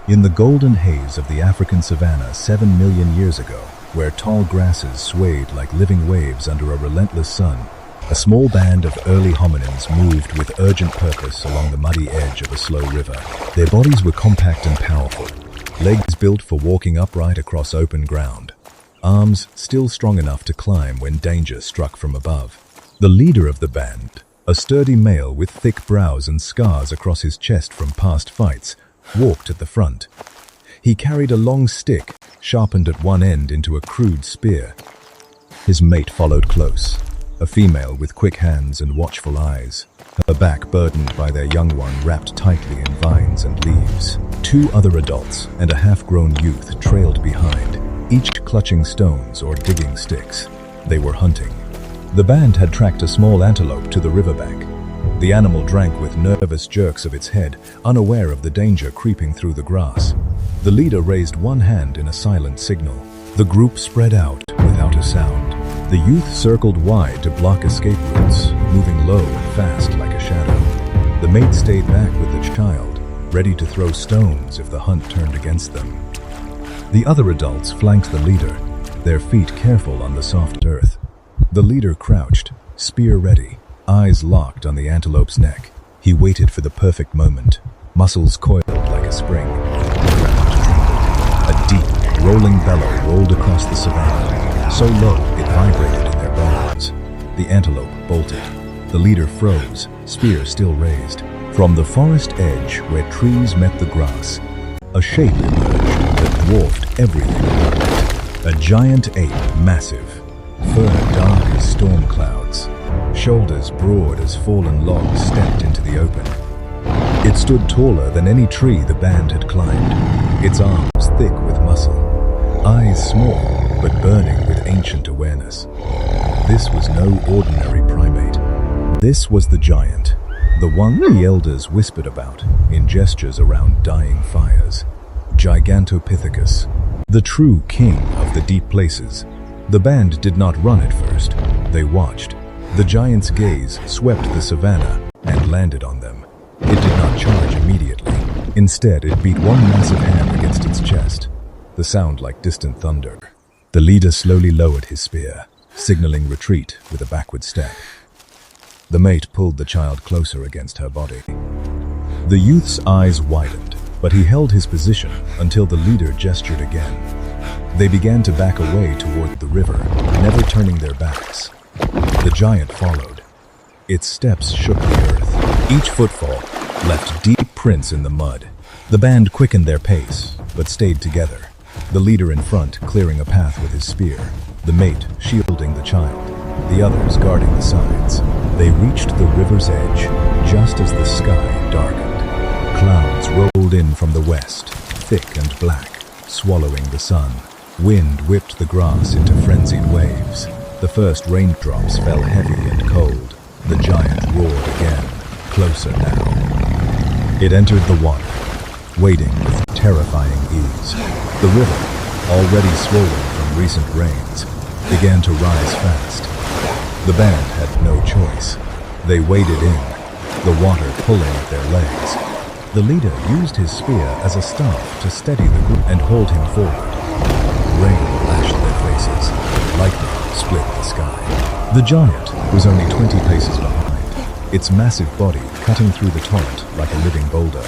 In the golden haze of the African savanna 7 million years ago, where tall grasses swayed like living waves under a relentless sun, a small band of early hominins moved with urgent purpose along the muddy edge of a slow river. Their bodies were compact and powerful, legs built for walking upright across open ground, arms still strong enough to climb when danger struck from above. The leader of the band, a sturdy male with thick brows and scars across his chest from past fights, walked at the front. He carried a long stick, sharpened at one end into a crude spear. His mate followed close, a female with quick hands and watchful eyes, her back burdened by their young one wrapped tightly in vines and leaves. 2 other adults and a half-grown youth trailed behind, each clutching stones or digging sticks. They were hunting. The band had tracked a small antelope to the riverbank. The animal drank with nervous jerks of its head, unaware of the danger creeping through the grass. The leader raised one hand in a silent signal. The group spread out without a sound. The youth circled wide to block escape routes, moving low and fast like a shadow. The mate stayed back with the child, ready to throw stones if the hunt turned against them. The other adults flanked the leader, their feet careful on the soft earth. The leader crouched, spear ready, eyes locked on the antelope's neck. He waited for the perfect moment, muscles coiled like a spring. The ground trembled. A deep, rolling bellow rolled across the savanna, so low it vibrated in their bones. The antelope bolted. The leader froze, spear still raised. From the forest edge where trees met the grass, a shape emerged that dwarfed everything around it. A giant ape, massive, fur dark as storm clouds, shoulders broad as fallen logs stepped into the open. It stood taller than any tree the band had climbed, its arms thick with muscle, eyes small but burning with ancient awareness. This was no ordinary primate. This was the giant, the one the elders whispered about in gestures around dying fires. Gigantopithecus, the true king of the deep places. The band did not run at first. They watched. The giant's gaze swept the savanna and landed on them. It did not charge immediately. Instead, it beat one massive hand against its chest, the sound like distant thunder. The leader slowly lowered his spear, signaling retreat with a backward step. The mate pulled the child closer against her body. The youth's eyes widened, but he held his position until the leader gestured again. They began to back away toward the river, never turning their backs. The giant followed. Its steps shook the earth. Each footfall left deep prints in the mud. The band quickened their pace, but stayed together. The leader in front clearing a path with his spear, the mate shielding the child, the others guarding the sides. They reached the river's edge just as the sky darkened. Clouds rolled in from the west, thick and black, swallowing the sun. Wind whipped the grass into frenzied waves. The first raindrops fell heavy and cold. The giant roared again, closer now. It entered the water, wading with terrifying ease. The river, already swollen from recent rains, began to rise fast. The band had no choice. They waded in, the water pulling at their legs. The leader used his spear as a staff to steady the group and hold him forward. Rain lashed their faces. Lightning split the sky. The giant was only 20 paces behind, its massive body cutting through the torrent like a living boulder.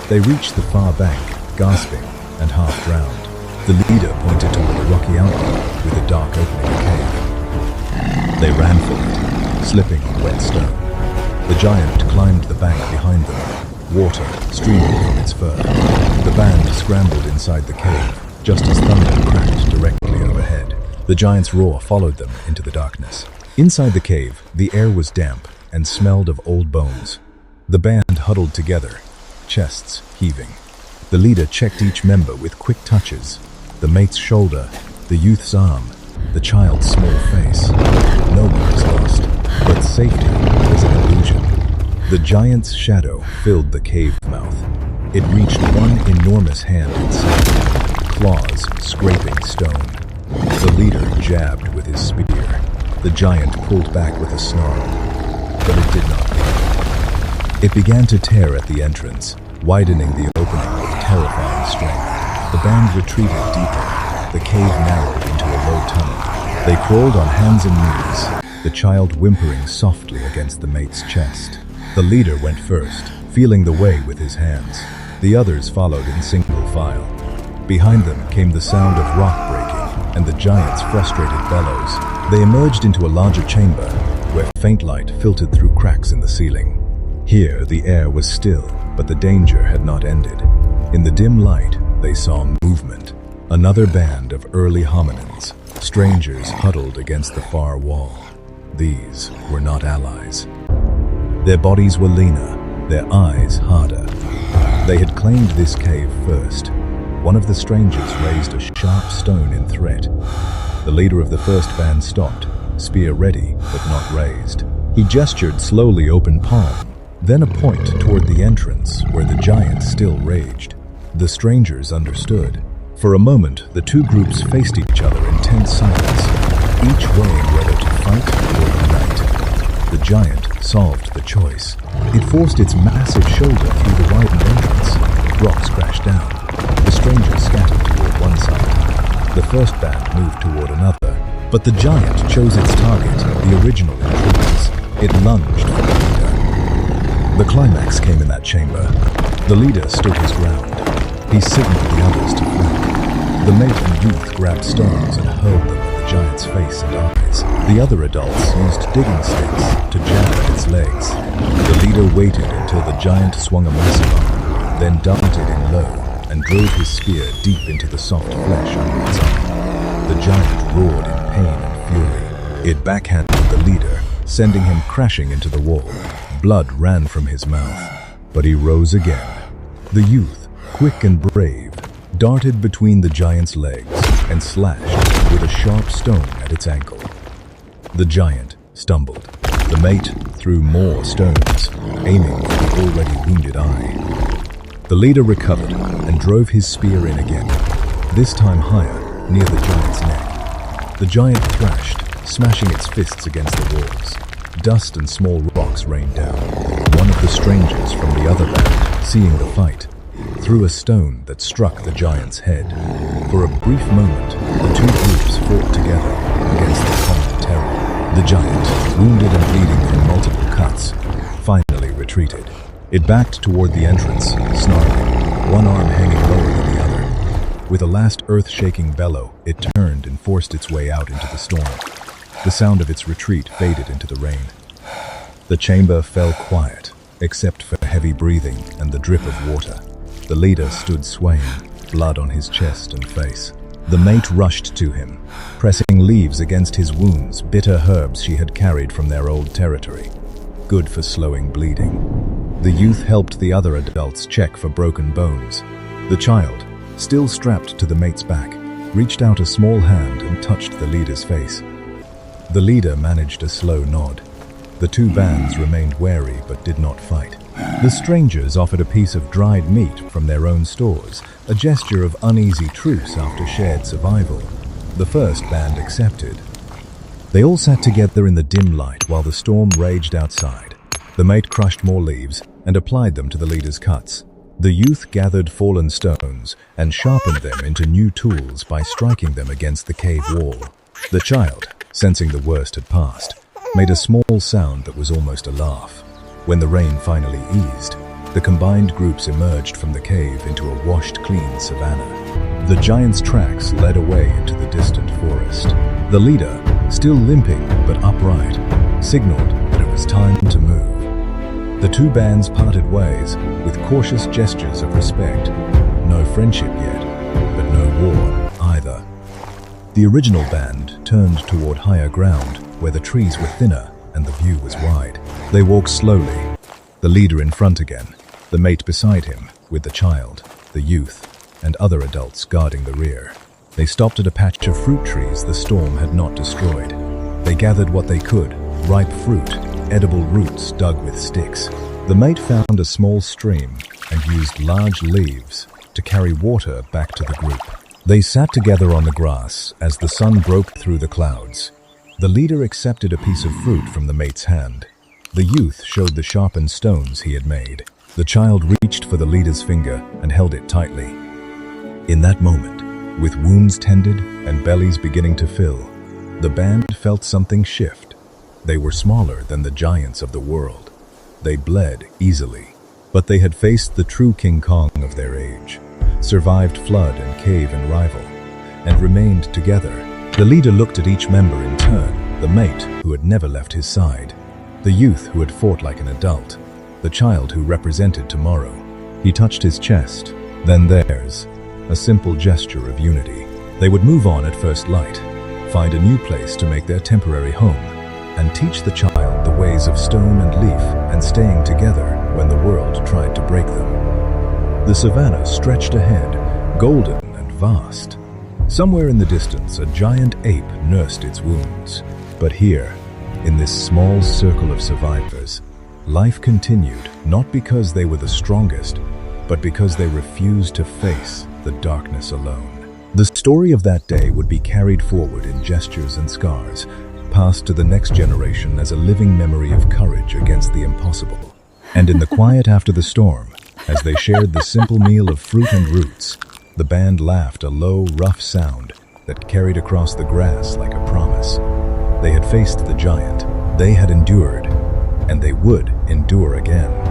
They reached the far bank, gasping and half drowned. The leader pointed toward a rocky outlet with a dark opening cave. They ran for it, slipping on wet stone. The giant climbed the bank behind them, water streaming from its fur. The band scrambled inside the cave, just as thunder cracked directly overhead. The giant's roar followed them into the darkness. Inside the cave, the air was damp and smelled of old bones. The band huddled together, chests heaving. The leader checked each member with quick touches, the mate's shoulder, the youth's arm, the child's small face. No one was lost, but safety was an illusion. The giant's shadow filled the cave mouth. It reached one enormous hand inside, claws scraping stone. The leader jabbed with his spear. The giant pulled back with a snarl, but it did not move. It began to tear at the entrance, widening the opening with terrifying strength. The band retreated deeper. The cave narrowed into a low tunnel. They crawled on hands and knees, the child whimpering softly against the mate's chest. The leader went first, feeling the way with his hands. The others followed in single file. Behind them came the sound of rock breaking and the giant's frustrated bellows. They emerged into a larger chamber, where faint light filtered through cracks in the ceiling. Here, the air was still, but the danger had not ended. In the dim light, they saw movement. Another band of early hominins, strangers huddled against the far wall. These were not allies. Their bodies were leaner, their eyes harder. They had claimed this cave first. One of the strangers raised a sharp stone in threat. The leader of the first band stopped, spear ready but not raised. He gestured slowly open palm, then a point toward the entrance where the giant still raged. The strangers understood. For a moment, the two groups faced each other in tense silence, each weighing whether to fight or unite. The giant solved the choice. It forced its massive shoulder through the widened entrance. Rocks crashed down. The strangers scattered toward one side. The first band moved toward another, but the giant chose its target, the original intruders. It lunged for the leader. The climax came in that chamber. The leader stood his ground. He signaled the others to flank. The mate and youth grabbed stones and hurled them at the giant's face and eyes. The other adults used digging sticks to jab at its legs. The leader waited until the giant swung a massive arm, then darted in low and drove his spear deep into the soft flesh under its arm. The giant roared in pain and fury. It backhanded the leader, sending him crashing into the wall. Blood ran from his mouth, but he rose again. The youth, quick and brave, darted between the giant's legs and slashed with a sharp stone at its ankle. The giant stumbled. The mate threw more stones, aiming for the already wounded eye. The leader recovered and drove his spear in again, this time higher, near the giant's neck. The giant thrashed, smashing its fists against the walls. Dust and small rocks rained down. One of the strangers from the other band, seeing the fight, threw a stone that struck the giant's head. For a brief moment, the two groups fought together against the common terror. The giant, wounded and bleeding from multiple cuts, finally retreated. It backed toward the entrance, snarling, one arm hanging lower than the other. With a last earth-shaking bellow, it turned and forced its way out into the storm. The sound of its retreat faded into the rain. The chamber fell quiet, except for heavy breathing and the drip of water. The leader stood swaying, blood on his chest and face. The mate rushed to him, pressing leaves against his wounds, bitter herbs she had carried from their old territory. Good for slowing bleeding. The youth helped the other adults check for broken bones. The child, still strapped to the mate's back, reached out a small hand and touched the leader's face. The leader managed a slow nod. The two bands remained wary but did not fight. The strangers offered a piece of dried meat from their own stores, a gesture of uneasy truce after shared survival. The first band accepted. They all sat together in the dim light while the storm raged outside. The mate crushed more leaves and applied them to the leader's cuts. The youth gathered fallen stones and sharpened them into new tools by striking them against the cave wall. The child, sensing the worst had passed, made a small sound that was almost a laugh. When the rain finally eased, the combined groups emerged from the cave into a washed clean savanna. The giant's tracks led away into the distant forest. The leader, still limping but upright, signaled that it was time to move. The two bands parted ways with cautious gestures of respect. No friendship yet, but no war either. The original band turned toward higher ground, where the trees were thinner and the view was wide. They walked slowly, the leader in front again, the mate beside him, with the child, the youth, and other adults guarding the rear. They stopped at a patch of fruit trees the storm had not destroyed. They gathered what they could, ripe fruit, edible roots dug with sticks. The mate found a small stream and used large leaves to carry water back to the group. They sat together on the grass as the sun broke through the clouds. The leader accepted a piece of fruit from the mate's hand. The youth showed the sharpened stones he had made. The child reached for the leader's finger and held it tightly. In that moment, with wounds tended and bellies beginning to fill, the band felt something shift. They were smaller than the giants of the world. They bled easily, but they had faced the true King Kong of their age, survived flood and cave and rival, and remained together. The leader looked at each member in turn, the mate who had never left his side, the youth who had fought like an adult, the child who represented tomorrow. He touched his chest, then theirs, a simple gesture of unity. They would move on at first light, find a new place to make their temporary home, and teach the child the ways of stone and leaf and staying together when the world tried to break them. The savannah stretched ahead, golden and vast. Somewhere in the distance, a giant ape nursed its wounds. But here, in this small circle of survivors, life continued, not because they were the strongest, but because they refused to face the darkness alone. The story of that day would be carried forward in gestures and scars, passed to the next generation as a living memory of courage against the impossible. And in the quiet after the storm, as they shared the simple meal of fruit and roots, the band laughed a low, rough sound that carried across the grass like a promise. They had faced the giant, they had endured, and they would endure again.